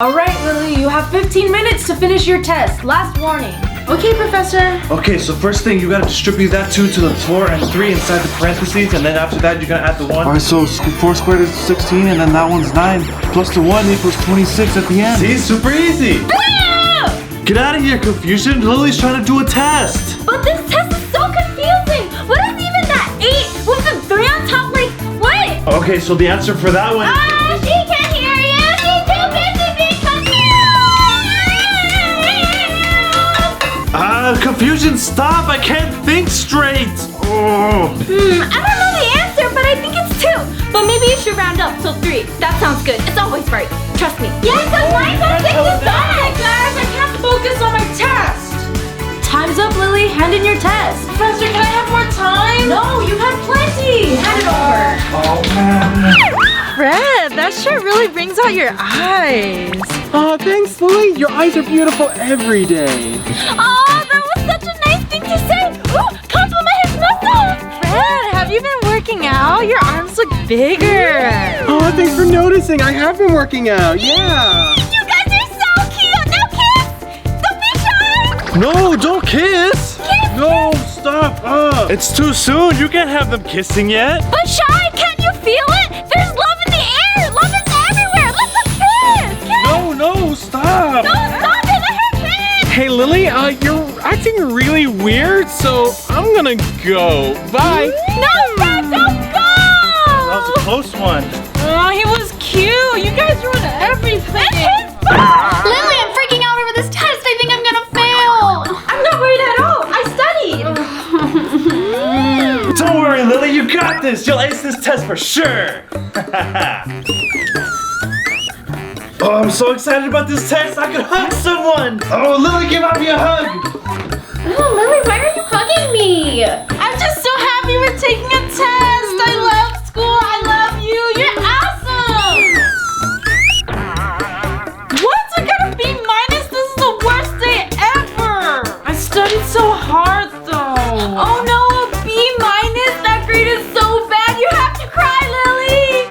Alright, Lily, you have 15 minutes to finish your test. Last warning. Okay, Professor. Okay, so first thing, you gotta distribute that 2 to the 4 and 3 inside the parentheses, and then after that, you're gonna add the 1. Alright, so 4 squared is 16, and then that one's 9. Plus the 1 equals 26 at the end. See, super easy. Get out of here, confusion. Lily's trying to do a test. But this test is so confusing. What is even that 8 with the 3 on top? Like, what? Okay, so the answer for that one. She can't hear you. She's too busy being confused. Confusion, stop. I can't think straight. Oh. I don't know the answer, but I think it's 2. But maybe you should round up, so 3. That sounds good. It's always right. Trust me. Yeah, because 9 is back. Guys, I can't focus on my test. Time's up, Lily. Hand in your test. Professor, can I have more time? No, you had plenty. Hand it over. Oh, man. Fred, that shirt really brings out your eyes. Oh, thanks, Lily. Your eyes are beautiful every day. Oh, that was such a nice thing to say. Ooh, compliment his muscles. Fred, have you been working out? Your arms look bigger. Oh, thanks for noticing. I have been working out. Yeah. You guys are so cute. Now kiss. Don't be shy. No, don't kiss. No, stop. It's too soon. You can't have them kissing yet. But Shy, can't you feel it? There's love in the air. Love is everywhere. Let's kiss. Kiss. No, stop. No, stop it. Let her kiss. Hey, Lily, you're acting really weird, so I'm gonna go. Bye. No, Fred, don't go. That was a close one. Oh, he was cute. You guys ruined everything. It's his fault. Lily, I'm freaking out over this test. I think I'm gonna fail. I'm not worried at all. I studied. Don't worry, Lily. You got this. You'll ace this test for sure. Oh, I'm so excited about this test. I could hug someone. Oh, Lily, give me a hug. Oh, Lily, why are you hugging me? I'm just so happy we're taking a test. I love school. I love you. You're awesome. What? I got a B-. This is the worst day ever. I studied so hard, though. Oh no, a B-. That grade is so bad. You have to cry, Lily.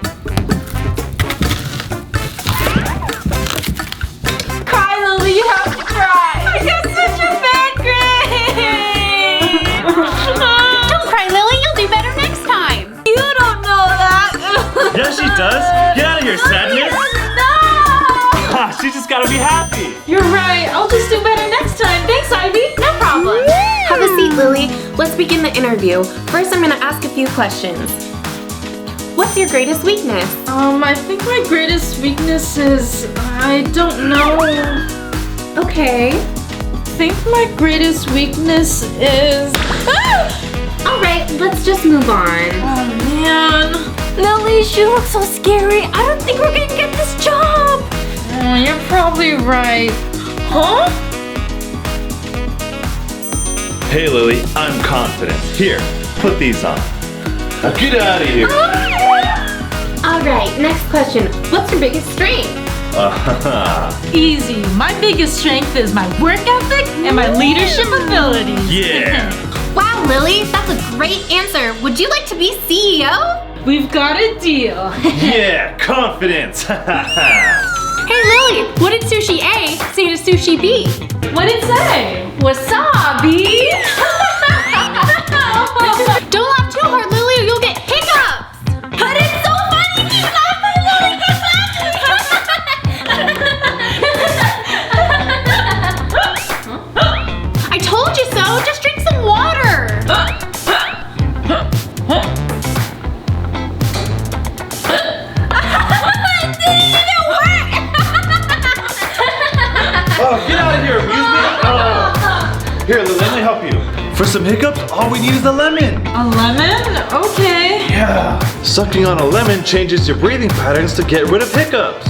Cry, Lily. You have to cry. I got such a bad grade. Don't cry, Lily. You'll do better next time. You don't know that. Yeah, she does. Get out of here, sadness. No. Ah, she just gotta be happy. You're right. I'll just do better next time. Thanks, Ivy. No problem. Have a seat, Lily. Let's begin the interview. First, I'm gonna ask a few questions. What's your greatest weakness? I think my greatest weakness is I don't know. Okay. I think my greatest weakness is All right, let's just move on. Oh man. Lily, she looks so scary. I don't think we're gonna get this job. Oh, you're probably right. Huh? Hey, Lily, I'm confident. Here, put these on. Now get out of here. All right, next question. What's your biggest strength? Easy. My biggest strength is my work ethic and my leadership abilities. Yeah. Wow, Lily, that's a great answer. Would you like to be CEO? We've got a deal. Yeah, confidence. Hey, Lily, what did sushi A say to sushi B? What did it say? Wasabi. Don't laugh too hard, Lily, or you'll get hiccups. But it's so funny. Keep laughing, Lily. Keep laughing. I told you so. Just drink some water. Oh, get out of here, amusement. Oh. Here, let me help you. For some hiccups, all we need is a lemon. A lemon? Okay. Yeah. Sucking on a lemon changes your breathing patterns to get rid of hiccups.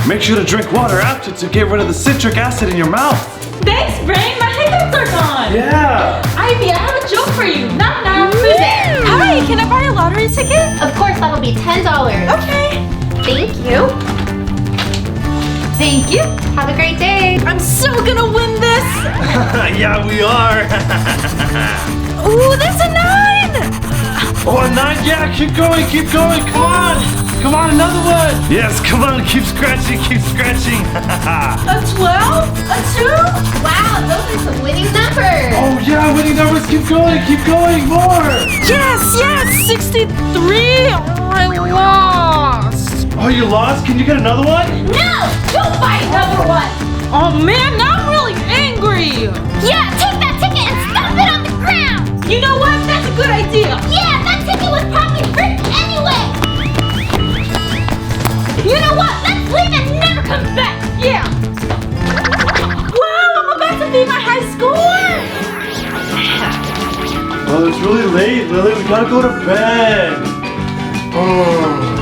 Make sure to drink water after to get rid of the citric acid in your mouth. Thanks, Brain. My hiccups are gone. Yeah. Ivy, I have a joke for you. Knock knock. Who's there? Hi, can I buy a lottery ticket? Of course, that'll be $10. Okay. Thank you. Thank you. Have a great day. I'm so gonna win this. Yeah, we are. Ooh, there's a 9. Oh, a 9. Yeah, keep going. Come on. Come on, another one. Yes, come on, keep scratching, keep scratching. A 12? A 2? Wow, those are some winning numbers. Oh yeah, winning numbers, keep going, more. Yes, 63. I lost. Oh, you lost? Can you get another one? No, don't buy another one. Oh man, now I'm really angry. Yeah, take that ticket and stomp it on the ground. You know what? That's a good idea. Yeah, that ticket was probably ripped anyway. You know what? Let's leave and never come back. Yeah. Wow, I'm about to beat my high score. Oh, it's really late, Lily. We gotta go to bed. Oh.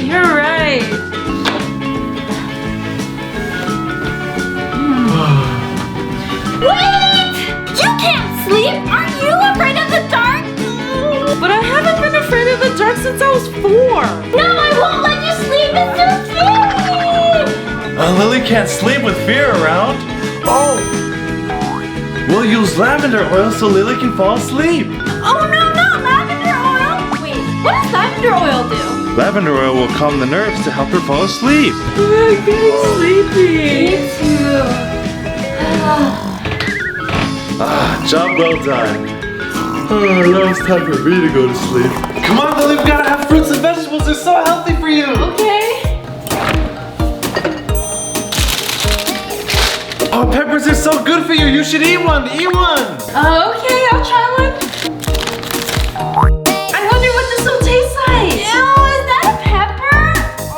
You're right. Wait! You can't sleep. Aren't you afraid of the dark? But I haven't been afraid of the dark since I was 4. No, I won't let you sleep. It's too scary. Lily can't sleep with fear around. Oh. We'll use lavender oil so Lily can fall asleep. Oh no, not lavender oil. Wait, what does lavender oil do? Lavender oil will calm the nerves to help her fall asleep. I'm getting sleepy. Me too. Job well done. Now it's time for me to go to sleep. Come on, Lily, we gotta have fruits and vegetables. They're so healthy for you. Okay. Oh, peppers are so good for you. You should eat one. Eat one. Okay, I'll try one. I wonder what this will taste like. Ew, is that a pepper?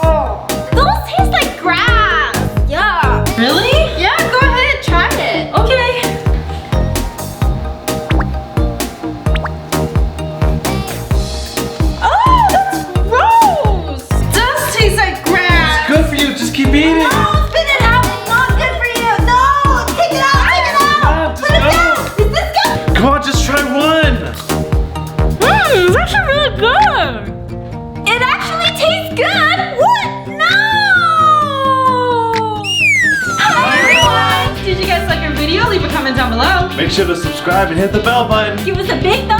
Oh, those taste like grass. Yeah. Really? Yeah, go ahead and try it. Okay. Oh, that's gross. It does taste like grass. Good for you. Just keep eating. No, spit it out. It's not good for you. No, take it out. Take it out. Just Put it go. down. Is this good? Come on, just try one. It's actually really good. It actually tastes good. What? No. Hi everyone. Did you guys like our video? Leave a comment down below. Make sure to subscribe and hit the bell button. Give us a big thumbs